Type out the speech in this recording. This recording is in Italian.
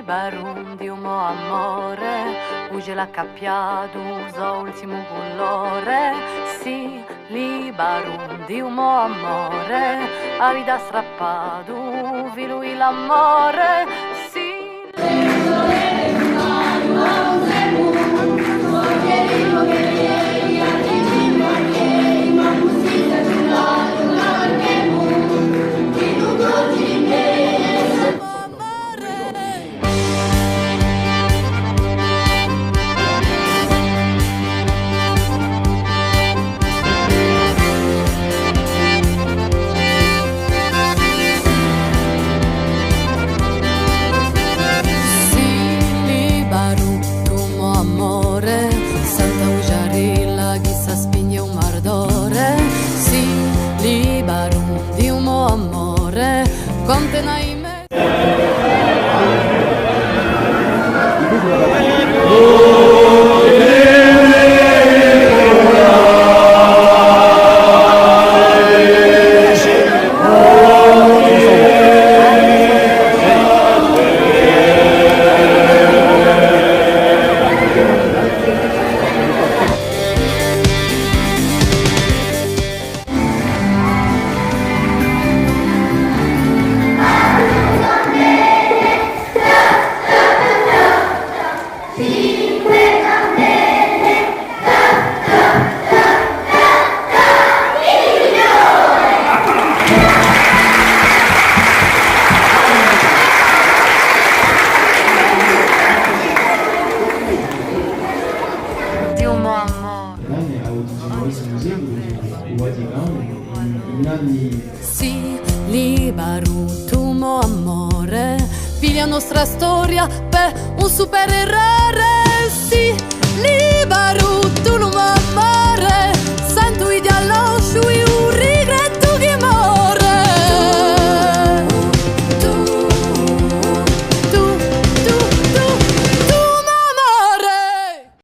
libero di un amore, uje la cappiato uso ultimo colore. Sì, libero di un amore, a vita strappato, vi lui l'amore. Sì. Contenai me. Sì, libero tu mo amore, figlia nostra storia per un super errore. Sì, libero